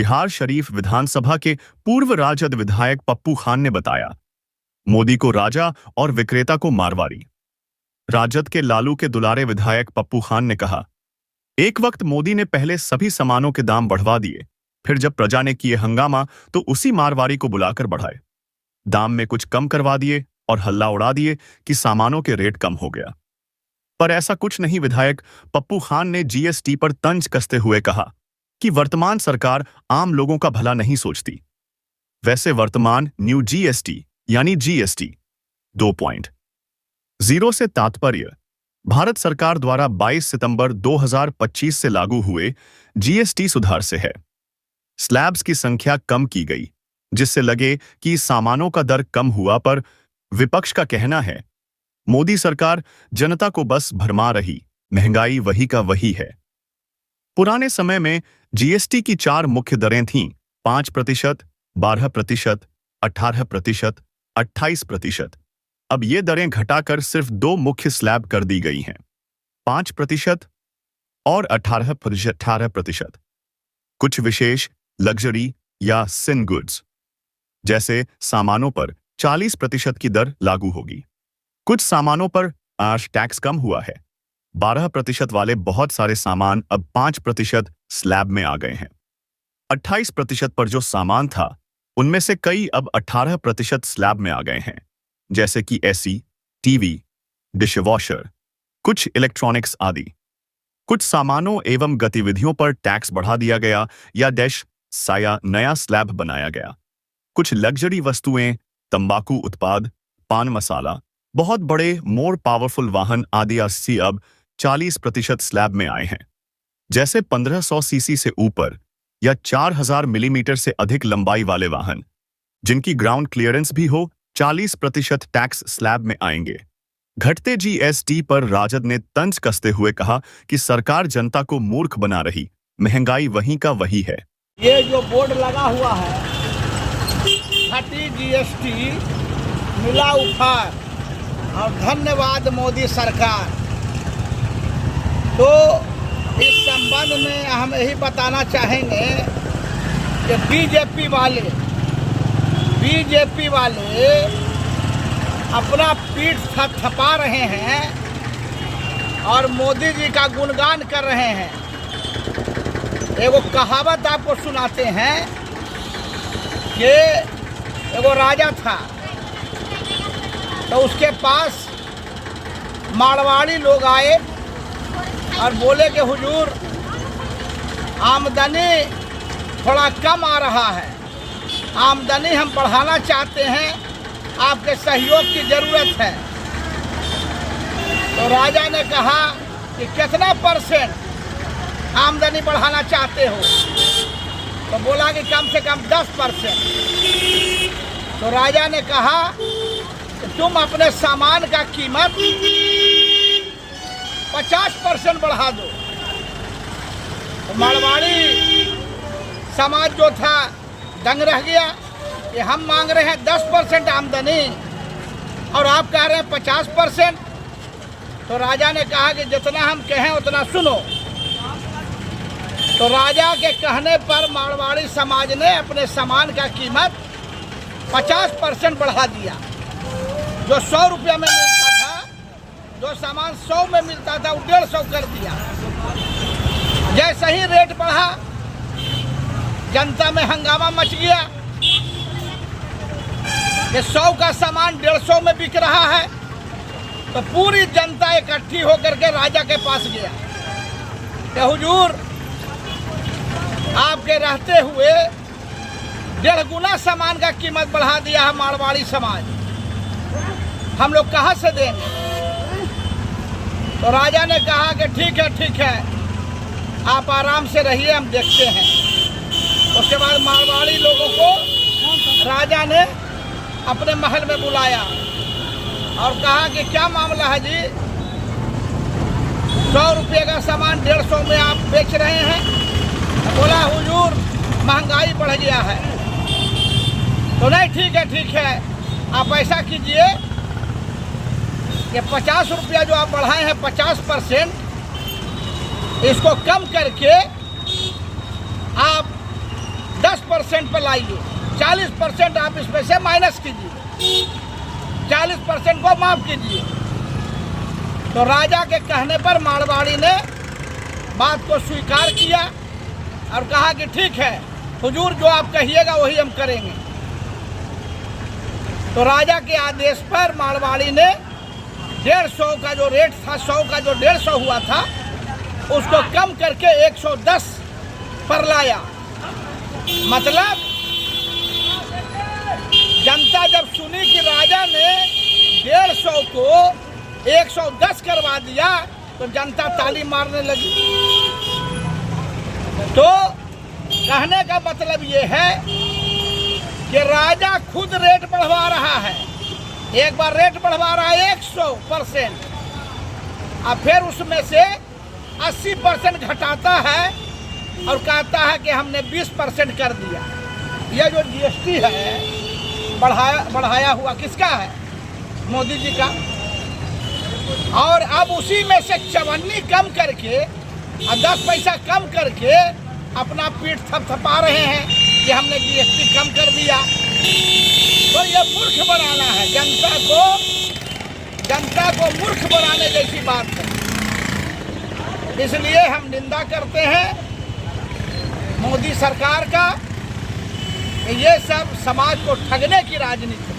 मजिहार शरीफ विधानसभा के पूर्व राजद विधायक पप्पू खान ने बताया, मोदी को राजा और विक्रेता को मारवाड़ी। राजद के लालू के दुलारे विधायक पप्पू खान ने कहा, एक वक्त मोदी ने पहले सभी सामानों के दाम बढ़वा दिए, फिर जब प्रजा ने किए हंगामा तो उसी मारवाड़ी को बुलाकर बढ़ाए, दाम में कुछ कम करवा दिए और हल्ला उड़ा दिए कि सामानों के रेट कम हो गया। पर ऐसा कुछ नहीं। विधायक पप्पू खान ने जीएसटी पर तंज कसते हुए कहा कि वर्तमान सरकार आम लोगों का भला नहीं सोचती। वैसे वर्तमान न्यू जीएसटी यानी जीएसटी 2.0 से तात्पर्य भारत सरकार द्वारा 22 सितंबर 2025 से लागू हुए जीएसटी सुधार से है। स्लैब्स की संख्या कम की गई, जिससे लगे कि सामानों का दर कम हुआ, पर विपक्ष का कहना है मोदी सरकार जनता को बस भरमा रही, महंगाई वही का वही है। पुराने समय में जीएसटी की 4 मुख्य दरें थीं, 5%, 12%, 18%, 28%। अब ये दरें घटाकर सिर्फ 2 मुख्य स्लैब कर दी गई हैं, 5% और 18%। कुछ विशेष लग्जरी या सिन गुड्स जैसे सामानों पर 40% की दर लागू होगी। कुछ सामानों पर आज टैक्स कम हुआ है। 12% वाले बहुत सारे सामान अब 5% स्लैब में आ गए हैं। 28% पर जो सामान था उनमें से कई अब 18% स्लैब में आ गए हैं, जैसे कि एसी, टीवी, डिशवॉशर, कुछ इलेक्ट्रॉनिक्स आदि। कुछ सामानों एवं गतिविधियों पर टैक्स बढ़ा दिया गया या डैश साया नया स्लैब बनाया गया। कुछ लग्जरी वस्तुएं, तंबाकू उत्पाद, पान मसाला, बहुत बड़े मोर पावरफुल वाहन आदि अब 40% स्लैब में आए हैं, जैसे 1500 सीसी से ऊपर या 4000 मिलीमीटर से अधिक लंबाई वाले वाहन, जिनकी ग्राउंड क्लियरेंस भी हो, 40% टैक्स स्लैब में आएंगे। घटते जीएसटी पर राजद ने तंज कसते हुए कहा कि सरकार जनता को मूर्ख बना रही, महंगाई वही का वही है। ये जो बोर्ड लगा हुआ है, घटी जीएसटी मिला उफार और धन्यवाद मोदी सरकार, तो इस संबंध में हम यही बताना चाहेंगे कि बीजेपी वाले अपना पीठ थपथपा रहे हैं और मोदी जी का गुणगान कर रहे हैं। एगो कहावत आपको सुनाते हैं कि एगो राजा था, तो उसके पास मारवाड़ी लोग आए और बोले कि हुजूर, आमदनी थोड़ा कम आ रहा है, आमदनी हम बढ़ाना चाहते हैं, आपके सहयोग की ज़रूरत है। तो राजा ने कहा कि कितना % आमदनी बढ़ाना चाहते हो? तो बोला कि कम से कम 10%। तो राजा ने कहा कि तुम अपने सामान का कीमत 50% बढ़ा दो। तो मारवाड़ी समाज जो था दंग रह गया कि हम मांग रहे हैं 10% आमदनी और आप कह रहे हैं 50%। तो राजा ने कहा कि जितना हम कहें उतना सुनो। तो राजा के कहने पर मारवाड़ी समाज ने अपने सामान का कीमत 50% बढ़ा दिया। जो 100 रुपया में मिलता था, जो सामान 100 में मिलता था, वो 150 कर दिया। जैसे ही रेट बढ़ा, जनता में हंगामा मच गया कि 100 का सामान 150 में बिक रहा है। तो पूरी जनता इकट्ठी होकर के राजा के पास गया कि हुजूर, आपके रहते हुए 1.5 गुना सामान का कीमत बढ़ा दिया है मारवाड़ी समाज, हम लोग कहाँ से देंगे? तो राजा ने कहा कि ठीक है, आप आराम से रहिए, हम देखते हैं। उसके बाद मारवाड़ी लोगों को राजा ने अपने महल में बुलाया और कहा कि क्या मामला है जी, 100 रुपये का सामान 150 में आप बेच रहे हैं? बोला हुजूर, महंगाई बढ़ गया है। तो नहीं, ठीक है, आप ऐसा कीजिए कि 50 रुपया जो आप बढ़ाए हैं 50%, इसको कम करके आप 40% पर लाइए, 40% आप इसमें से माइनस कीजिए, 40% को माफ कीजिए। तो राजा के कहने पर मारवाड़ी ने बात को स्वीकार किया और कहा कि ठीक है हुजूर, जो आप कहिएगा वही हम करेंगे। तो राजा के आदेश पर मारवाड़ी ने 150 का जो रेट था, 100 का जो 150 हुआ था, उसको कम करके 110 पर लाया। मतलब जनता जब सुनी कि राजा ने 150 को 110 करवा दिया तो जनता ताली मारने लगी। तो कहने का मतलब ये है कि राजा खुद रेट बढ़वा रहा है। एक बार रेट बढ़वा रहा है 100%, और फिर उसमें से 80% घटाता है और कहता है कि हमने 20% कर दिया। यह जो जीएसटी है बढ़ाया हुआ किसका है? मोदी जी का। और अब उसी में से चवन्नी कम करके और 10 पैसा कम करके अपना पीठ थपथपा रहे हैं कि हमने जीएसटी कम कर दिया। तो ये मूर्ख बनाना है, जनता को मूर्ख बनाने जैसी बात है। इसलिए हम निंदा करते हैं मोदी सरकार का। ये सब समाज को ठगने की राजनीति है।